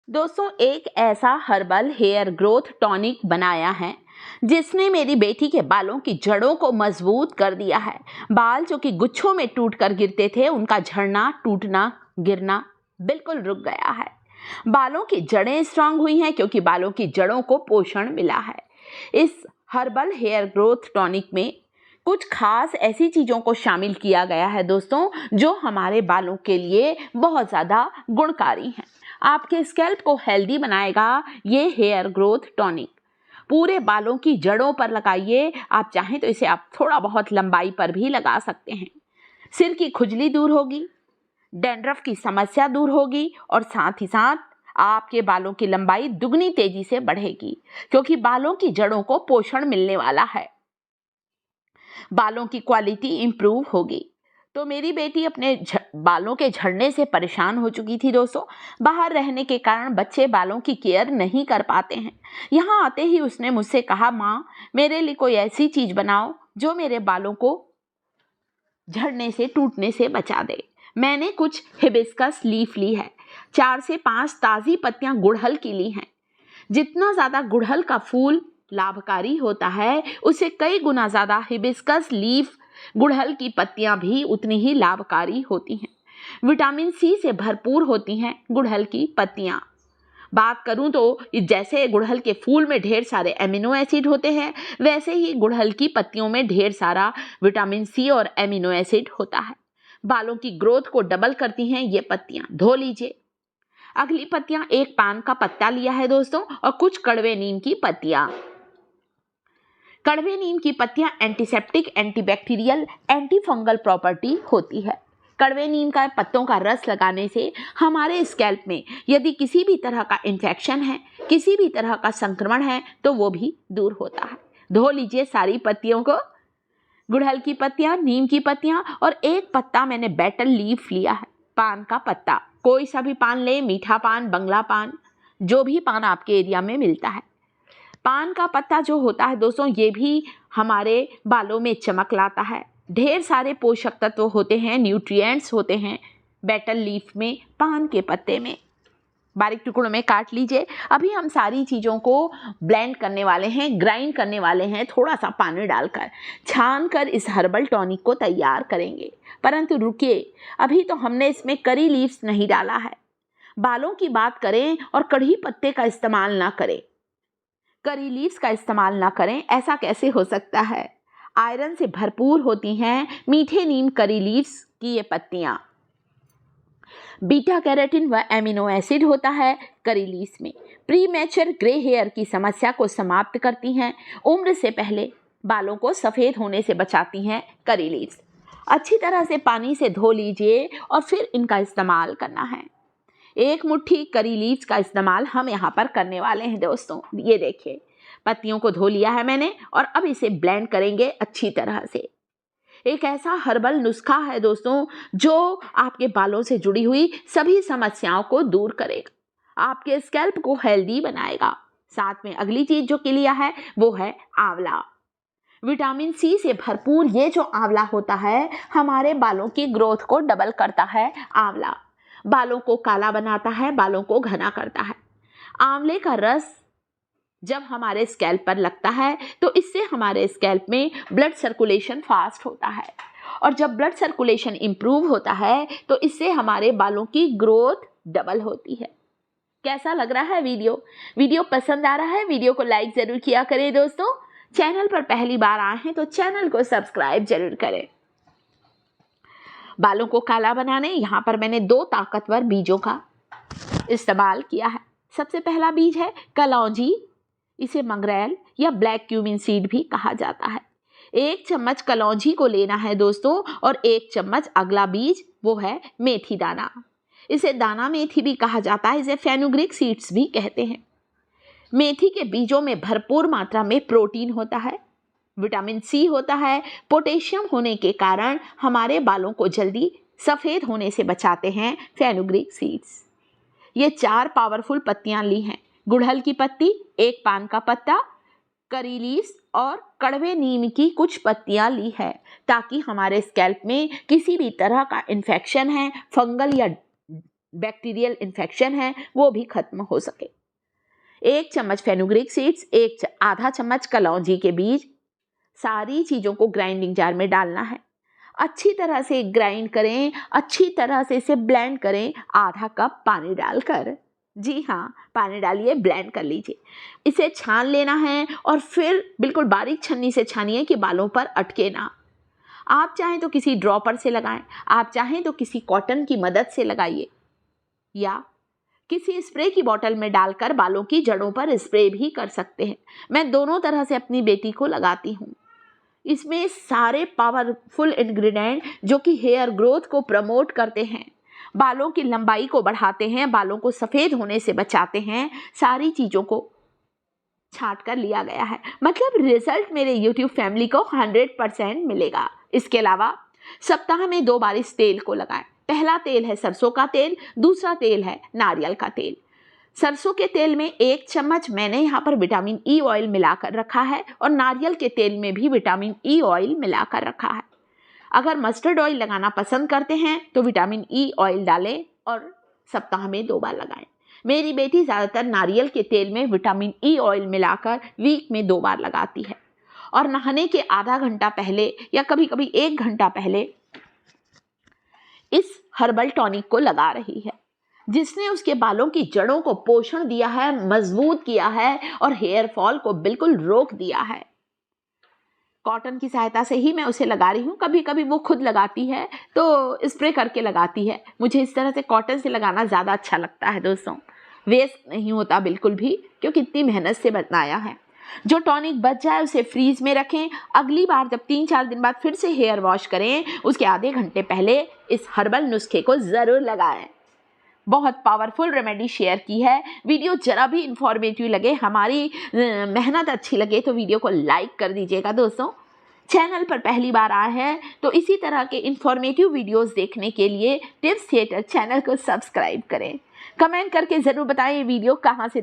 दोस्तों, एक ऐसा हर्बल हेयर ग्रोथ टॉनिक बनाया है जिसने मेरी बेटी के बालों की जड़ों को मजबूत कर दिया है। बाल जो कि गुच्छों में टूट कर गिरते थे, उनका झड़ना, टूटना, गिरना बिल्कुल रुक गया है। बालों की जड़ें स्ट्रांग हुई हैं क्योंकि बालों की जड़ों को पोषण मिला है। इस हर्बल हेयर ग्रोथ टॉनिक में कुछ खास ऐसी चीज़ों को शामिल किया गया है दोस्तों, जो हमारे बालों के लिए बहुत ज़्यादा गुणकारी हैं। आपके स्कैल्प को हेल्दी बनाएगा ये हेयर ग्रोथ टॉनिक। पूरे बालों की जड़ों पर लगाइए। आप चाहें तो इसे आप थोड़ा बहुत लंबाई पर भी लगा सकते हैं। सिर की खुजली दूर होगी, डैंड्रफ की समस्या दूर होगी और साथ ही साथ आपके बालों की लंबाई दुगनी तेजी से बढ़ेगी क्योंकि बालों की जड़ों को पोषण मिलने वाला है। बालों की क्वालिटी इंप्रूव होगी। तो मेरी बेटी अपने बालों के झड़ने से परेशान हो चुकी थी दोस्तों। बाहर रहने के कारण बच्चे बालों की केयर नहीं कर पाते हैं। यहाँ आते ही उसने मुझसे कहा, माँ मेरे लिए कोई ऐसी चीज़ बनाओ जो मेरे बालों को झड़ने से, टूटने से बचा दे। मैंने कुछ हिबिस्कस लीफ ली है। 4 से 5 ताज़ी पत्तियाँ गुड़हल की ली हैं। जितना ज़्यादा गुड़हल का फूल लाभकारी होता है, उससे कई गुना ज़्यादा हिबिस्कस लीफ, गुड़हल की पत्तियां भी उतनी ही लाभकारी होती हैं। विटामिन सी से भरपूर होती हैं गुड़हल की पत्तियां। बात करूं तो जैसे गुड़हल के फूल में ढेर सारे एमिनो एसिड होते हैं, वैसे ही गुड़हल की पत्तियों में ढेर सारा विटामिन सी और एमिनो एसिड होता है। बालों की ग्रोथ को डबल करती हैं ये पत्तियां। धो लीजिए। अगली पत्तियां, एक पान का पत्ता लिया है दोस्तों और कुछ कड़वे नीम की पत्तियां। कड़वे नीम की पत्तियां antiseptic, antibacterial, anti fungal property होती है। कड़वे नीम का पत्तों का रस लगाने से हमारे स्कैल्प में यदि किसी भी तरह का इन्फेक्शन है, किसी भी तरह का संक्रमण है, तो वो भी दूर होता है। धो लीजिए सारी पत्तियों को। गुड़हल की पत्तियां, नीम की पत्तियां और एक पत्ता मैंने बेटल लीफ लिया है, पान का पत्ता। कोई सा भी पान ले, मीठा पान, बंगला पान, जो भी पान आपके एरिया में मिलता है। पान का पत्ता जो होता है दोस्तों, ये भी हमारे बालों में चमक लाता है। ढेर सारे पोषक तत्व होते हैं, न्यूट्रिएंट्स होते हैं बेटल लीफ में, पान के पत्ते में। बारीक टुकड़ों में काट लीजिए। अभी हम सारी चीज़ों को ब्लेंड करने वाले हैं, ग्राइंड करने वाले हैं, थोड़ा सा पानी डालकर छान कर इस हर्बल टॉनिक को तैयार करेंगे। परंतु रुकिए, अभी तो हमने इसमें करी लीव्स नहीं डाला है। बालों की बात करें और कड़ी पत्ते का इस्तेमाल ना करें, करी लीव्स का इस्तेमाल ना करें, ऐसा कैसे हो सकता है? आयरन से भरपूर होती हैं मीठे नीम करी लीव्स की ये पत्तियां। बीटा कैरोटीन व एमिनो एसिड होता है करी लीव्स में। प्रीमेच्योर ग्रे हेयर की समस्या को समाप्त करती हैं। उम्र से पहले बालों को सफ़ेद होने से बचाती हैं करी लीव्स। अच्छी तरह से पानी से धो लीजिए और फिर इनका इस्तेमाल करना है। एक मुट्ठी करी लीव्स का इस्तेमाल हम यहाँ पर करने वाले हैं दोस्तों। ये देखिए, पत्तियों को धो लिया है मैंने और अब इसे ब्लेंड करेंगे अच्छी तरह से। एक ऐसा हर्बल नुस्खा है दोस्तों, जो आपके बालों से जुड़ी हुई सभी समस्याओं को दूर करेगा, आपके स्कैल्प को हेल्दी बनाएगा। साथ में अगली चीज जो की लिया है वो है आंवला। विटामिन सी से भरपूर ये जो आंवला होता है, हमारे बालों की ग्रोथ को डबल करता है। आंवला बालों को काला बनाता है, बालों को घना करता है। आंवले का रस जब हमारे स्कैल्प पर लगता है तो इससे हमारे स्कैल्प में ब्लड सर्कुलेशन फास्ट होता है और जब ब्लड सर्कुलेशन इंप्रूव होता है तो इससे हमारे बालों की ग्रोथ डबल होती है। कैसा लग रहा है वीडियो पसंद आ रहा है? वीडियो को लाइक ज़रूर किया करें दोस्तों। चैनल पर पहली बार आए हैं तो चैनल को सब्सक्राइब जरूर करें। बालों को काला बनाने यहाँ पर मैंने 2 ताकतवर बीजों का इस्तेमाल किया है। सबसे पहला बीज है कलौंजी, इसे मंगरेल या ब्लैक क्यूमिन सीड भी कहा जाता है। 1 चम्मच कलौंजी को लेना है दोस्तों और 1 चम्मच अगला बीज वो है मेथी दाना। इसे दाना मेथी भी कहा जाता है, इसे फेनुग्रीक सीड्स भी कहते हैं। मेथी के बीजों में भरपूर मात्रा में प्रोटीन होता है, विटामिन सी होता है, पोटेशियम होने के कारण हमारे बालों को जल्दी सफ़ेद होने से बचाते हैं फेनुग्रीक सीड्स। ये 4 पावरफुल पत्तियां ली हैं, गुड़हल की पत्ती, 1 पान का पत्ता, करी लीव्स और कड़वे नीम की कुछ पत्तियां ली है, ताकि हमारे स्कैल्प में किसी भी तरह का इन्फेक्शन है, फंगल या बैक्टीरियल इन्फेक्शन है वो भी खत्म हो सके। 1 चम्मच फेनुग्रीक सीड्स, आधा चम्मच कलौंजी के बीज, सारी चीज़ों को ग्राइंडिंग जार में डालना है। अच्छी तरह से ग्राइंड करें, अच्छी तरह से इसे ब्लेंड करें, आधा कप पानी डालकर। जी हाँ, पानी डालिए, ब्लेंड कर लीजिए। इसे छान लेना है और फिर बिल्कुल बारीक छन्नी से छानिए कि बालों पर अटके ना। आप चाहें तो किसी ड्रॉपर से लगाएं, आप चाहें तो किसी कॉटन की मदद से लगाइए या किसी स्प्रे की बोतल में डालकर बालों की जड़ों पर स्प्रे भी कर सकते हैं। मैं दोनों तरह से अपनी बेटी को लगाती हूँ। इसमें सारे पावरफुल इंग्रेडिएंट जो कि हेयर ग्रोथ को प्रमोट करते हैं, बालों की लंबाई को बढ़ाते हैं, बालों को सफ़ेद होने से बचाते हैं, सारी चीज़ों को छांट कर लिया गया है। मतलब रिजल्ट मेरे YouTube फैमिली को 100% मिलेगा। इसके अलावा सप्ताह में 2 बार इस तेल को लगाएं। पहला तेल है सरसों का तेल, दूसरा तेल है नारियल का तेल। सरसों के तेल में 1 चम्मच मैंने यहाँ पर विटामिन ई ऑयल मिलाकर रखा है और नारियल के तेल में भी विटामिन ई ऑयल मिलाकर रखा है। अगर मस्टर्ड ऑयल लगाना पसंद करते हैं तो विटामिन ई ऑयल डालें और सप्ताह में 2 बार लगाएं। मेरी बेटी ज़्यादातर नारियल के तेल में विटामिन ई ऑयल मिलाकर वीक में 2 बार लगाती है और नहाने के आधा घंटा पहले या कभी कभी 1 घंटा पहले इस हर्बल टॉनिक को लगा रही है, जिसने उसके बालों की जड़ों को पोषण दिया है, मजबूत किया है और हेयर फॉल को बिल्कुल रोक दिया है। कॉटन की सहायता से ही मैं उसे लगा रही हूँ। कभी कभी वो खुद लगाती है तो स्प्रे करके लगाती है। मुझे इस तरह से कॉटन से लगाना ज़्यादा अच्छा लगता है दोस्तों, वेस्ट नहीं होता बिल्कुल भी, क्योंकि इतनी मेहनत से बनाया है। जो टॉनिक बच जाए उसे फ्रीज में रखें। अगली बार जब 3-4 दिन बाद फिर से हेयर वॉश करें, उसके आधे घंटे पहले इस हर्बल नुस्खे को ज़रूर लगाएं। बहुत पावरफुल रेमेडी शेयर की है। वीडियो जरा भी इंफॉर्मेटिव लगे, हमारी मेहनत अच्छी लगे तो वीडियो को लाइक कर दीजिएगा दोस्तों। चैनल पर पहली बार आए हैं तो इसी तरह के इंफॉर्मेटिव वीडियोस देखने के लिए टिप्स थिएटर चैनल को सब्सक्राइब करें। कमेंट करके ज़रूर बताएं ये वीडियो कहाँ से